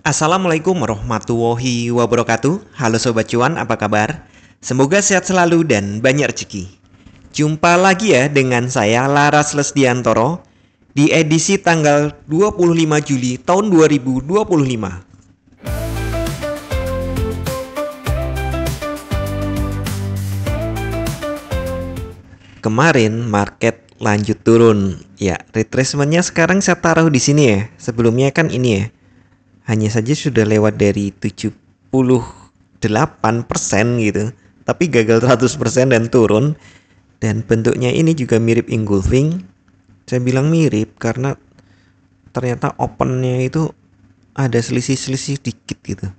Assalamualaikum warahmatullahi wabarakatuh. Halo Sobat Cuan, apa kabar? Semoga sehat selalu dan banyak rezeki. Jumpa lagi ya dengan saya Laras Lesdiantoro di edisi tanggal 25 Juli tahun 2025. Kemarin market lanjut turun. Ya, retracementnya sekarang saya taruh di sini ya. Sebelumnya kan ini ya. Hanya saja sudah lewat dari 78% gitu. Tapi gagal 100% dan turun. Dan bentuknya ini juga mirip engulfing. Saya bilang mirip karena ternyata opennya itu ada selisih-selisih dikit gitu.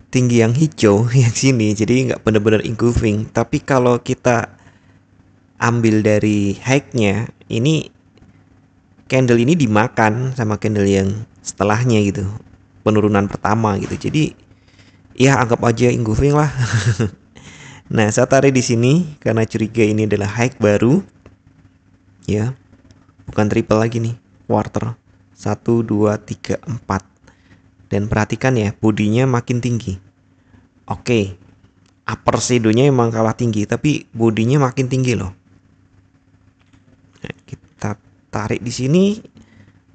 Tinggi yang hijau yang sini, jadi nggak benar-benar engulfing. Tapi kalau kita ambil dari high-nya, ini candle ini dimakan sama candle yang setelahnya gitu. Penurunan pertama gitu. Jadi ya anggap aja engulfing lah. Nah, saya tarik di sini karena curiga ini adalah high baru. Ya, bukan triple lagi nih, quarter. 1 2 3 4. Dan perhatikan ya, bodinya makin tinggi. Oke. Upper shadownya emang kalah tinggi, tapi bodinya makin tinggi loh. Nah, kita tarik di sini.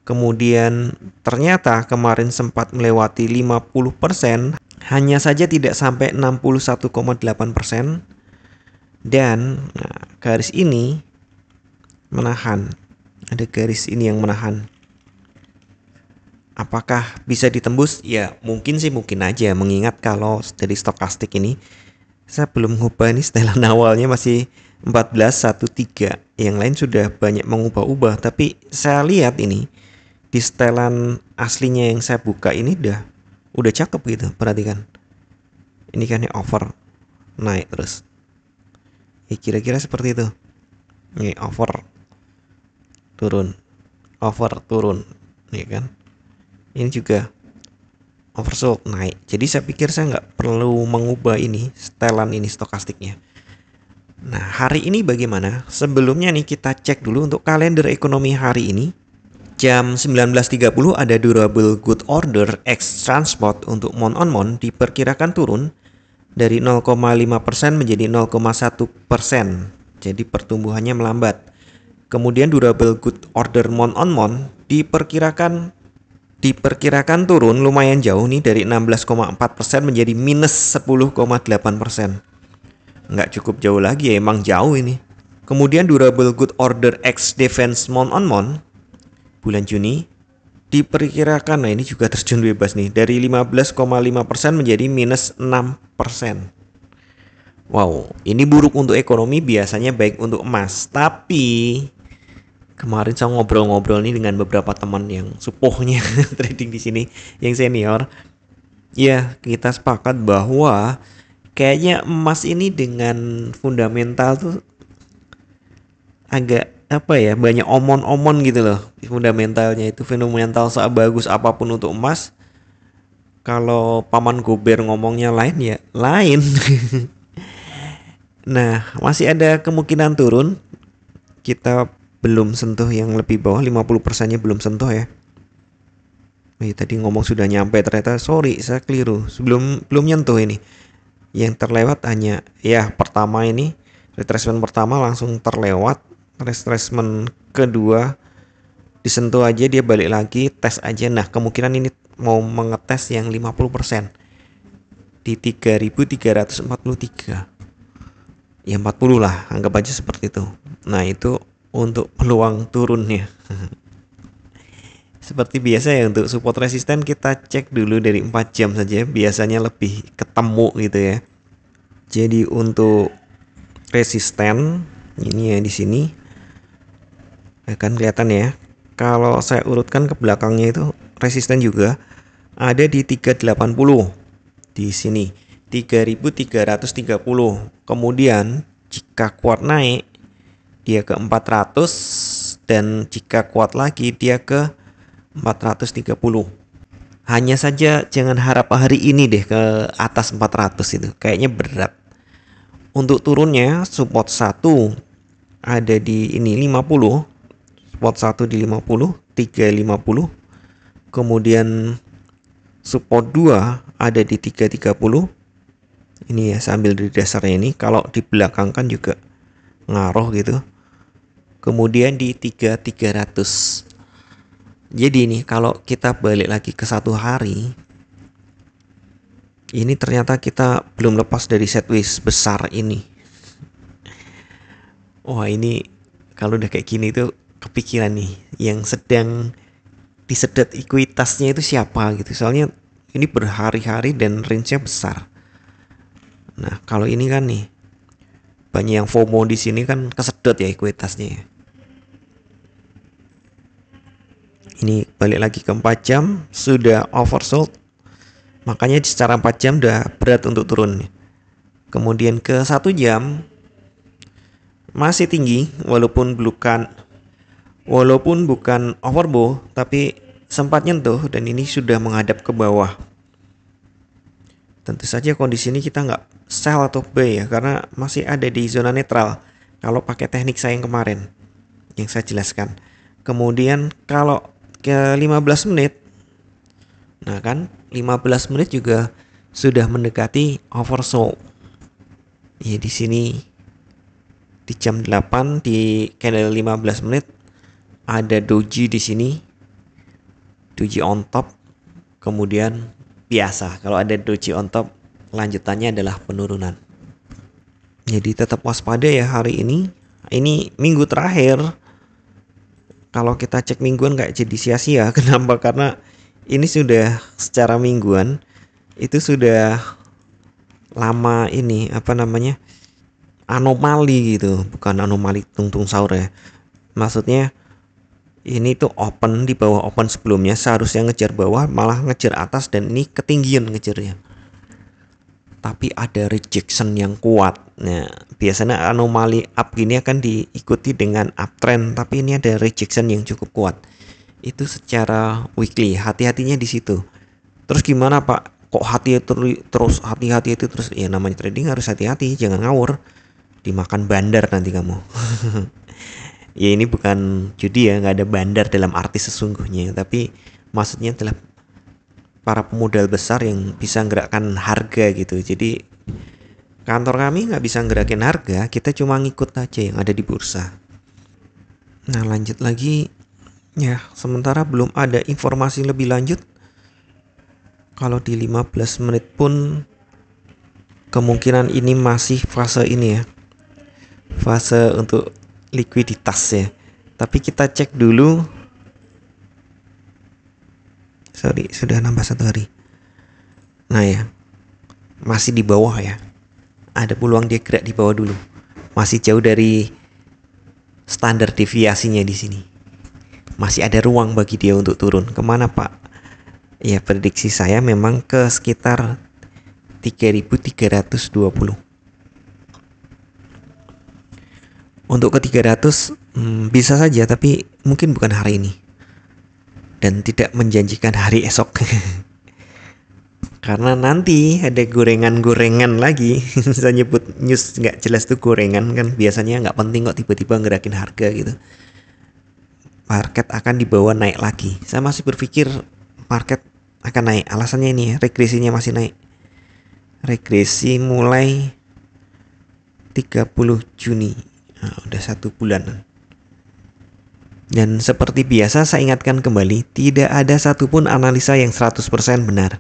Kemudian ternyata kemarin sempat melewati 50%, hanya saja tidak sampai 61,8%. Dan garis ini menahan. Ada garis ini yang menahan. Apakah bisa ditembus? Ya mungkin sih, mungkin aja. Mengingat kalau dari stokastik ini saya belum ngubah ini, setelan awalnya masih 1413. Yang lain sudah banyak mengubah-ubah. Tapi saya lihat ini di setelan aslinya yang saya buka ini udah cakep gitu. Perhatikan. Ini kan over naik terus. Kira-kira seperti itu. Ini over turun, over turun, ya kan? Ini juga oversold naik. Jadi saya pikir saya nggak perlu mengubah ini setelan ini stokastiknya. Nah, hari ini bagaimana? Sebelumnya nih kita cek dulu untuk kalender ekonomi hari ini. Jam 19.30 ada durable good order X transport untuk month on month diperkirakan turun dari 0,5% menjadi 0,1%. Jadi pertumbuhannya melambat. Kemudian durable good order month on month diperkirakan turun lumayan jauh nih, dari 16,4% menjadi minus 10,8%. Nggak cukup jauh lagi ya, emang jauh ini. Kemudian durable good order X defense month on month bulan Juni diperkirakan, nah ini juga terjun bebas nih, dari 15,5% menjadi minus 6%. Wow, ini buruk untuk ekonomi, biasanya baik untuk emas. Tapi kemarin saya ngobrol-ngobrol nih dengan beberapa teman yang sepuhnya trading di sini, yang senior. Ya, kita sepakat bahwa kayaknya emas ini dengan fundamental tuh agak banyak omon-omon gitu loh. Fundamentalnya itu fundamental sebagus apapun untuk emas, kalau Paman Gober ngomongnya lain ya lain. Nah, masih ada kemungkinan turun. Kita belum sentuh yang lebih bawah, 50%-nya belum sentuh ya. Tadi ngomong sudah nyampe, ternyata sorry saya keliru. Belum nyentuh ini. Yang terlewat hanya ya pertama ini, retracement pertama langsung terlewat. Retracement kedua disentuh aja, dia balik lagi, tes aja. Nah, kemungkinan ini mau mengetes yang 50% di 3343. Ya 40 lah, anggap aja seperti itu. Nah, itu untuk peluang turunnya. Seperti biasa ya, untuk support resisten kita cek dulu dari 4 jam saja, biasanya lebih ketemu gitu ya. Jadi untuk resisten ini ya, di sini akan kelihatan ya. Kalau saya urutkan ke belakangnya itu resisten juga ada di 380 di sini, 3330. Kemudian jika kuat naik dia ke 400, dan jika kuat lagi dia ke 430. Hanya saja jangan harap hari ini deh ke atas 400, itu kayaknya berat. Untuk turunnya support 1 ada di ini 50. Support 1 di 50, 350. Kemudian support 2 ada di 330. Ini ya, sambil di dasarnya ini, kalau di belakang kan juga ngaruh gitu. Kemudian di 3300. Jadi ini kalau kita balik lagi ke 1 hari, ini ternyata kita belum lepas dari sideways besar ini. Wah, ini kalau udah kayak gini tuh kepikiran nih, yang sedang disedot ekuitasnya itu siapa gitu. Soalnya ini berhari-hari dan range-nya besar. Nah, kalau ini kan nih banyak yang FOMO di sini kan kesedot ya ekuitasnya ya. Ini balik lagi ke 4 jam sudah oversold. Makanya secara 4 jam udah berat untuk turun. Kemudian ke 1 jam masih tinggi walaupun bukan overbought, tapi sempat nyentuh dan ini sudah menghadap ke bawah. Tentu saja kondisi ini kita nggak sell atau buy ya, karena masih ada di zona netral kalau pakai teknik saya yang kemarin yang saya jelaskan. Kemudian kalau ke 15 menit, nah kan 15 menit juga sudah mendekati oversold. Ya di sini di jam 8 di candle 15 menit ada doji di sini. Doji on top. Kemudian biasa kalau ada doji on top lanjutannya adalah penurunan. Jadi tetap waspada ya hari ini. Ini minggu terakhir. Kalau kita cek mingguan nggak jadi sia-sia. Kenapa? Karena ini sudah secara mingguan itu sudah lama ini anomali gitu, bukan anomali tungtung sahur ya. Maksudnya ini tuh open di bawah open sebelumnya, seharusnya ngejar bawah malah ngejar atas dan ini ketinggian ngejarnya. Tapi ada rejection yang kuat. Nah, biasanya anomali up gini akan diikuti dengan uptrend, tapi ini ada rejection yang cukup kuat. Itu secara weekly, hati-hatinya di situ. Terus gimana Pak? Kok terus hati-hati itu terus? Ya namanya trading harus hati-hati, jangan ngawur. Dimakan bandar nanti kamu. Ya ini bukan judi ya, nggak ada bandar dalam arti sesungguhnya, tapi maksudnya adalah para pemodal besar yang bisa menggerakkan harga gitu. Jadi kantor kami nggak bisa ngerakin harga, kita cuma ngikut aja yang ada di bursa. Nah lanjut lagi ya, sementara belum ada informasi lebih lanjut. Kalau di 15 menit pun kemungkinan ini masih fase ini ya, fase untuk likuiditas ya. Tapi kita cek dulu. Sorry, sudah nambah 1 hari. Nah ya, masih di bawah ya. Ada peluang dia gerak di bawah dulu. Masih jauh dari standar deviasinya di sini. Masih ada ruang bagi dia untuk turun. Kemana Pak? Ya prediksi saya memang ke sekitar 3.320. Untuk ke 300 bisa saja, tapi mungkin bukan hari ini. Dan tidak menjanjikan hari esok. Karena nanti ada gorengan-gorengan lagi. Saya nyebut news nggak jelas tuh gorengan kan, biasanya nggak penting kok tiba-tiba ngerakin harga gitu. Market akan dibawa naik lagi. Saya masih berpikir market akan naik. Alasannya ini ya, regresinya masih naik. Regresi mulai 30 Juni. Nah, udah 1 bulan. Dan seperti biasa saya ingatkan kembali, tidak ada satupun analisa yang 100% benar.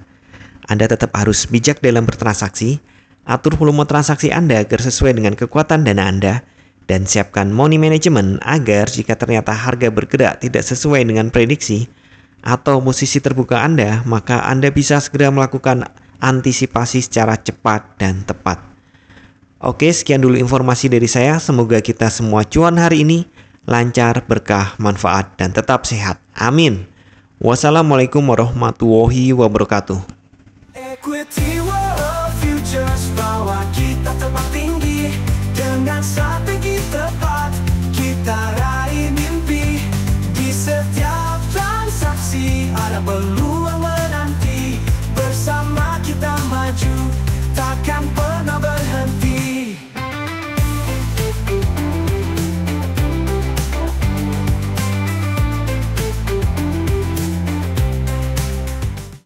Anda tetap harus bijak dalam bertransaksi, atur volume transaksi Anda agar sesuai dengan kekuatan dana Anda, dan siapkan money management agar jika ternyata harga bergerak tidak sesuai dengan prediksi atau posisi terbuka Anda, maka Anda bisa segera melakukan antisipasi secara cepat dan tepat. Oke, sekian dulu informasi dari saya. Semoga kita semua cuan hari ini lancar, berkah, manfaat, dan tetap sehat. Amin. Wassalamualaikum warahmatullahi wabarakatuh. Equity World Futures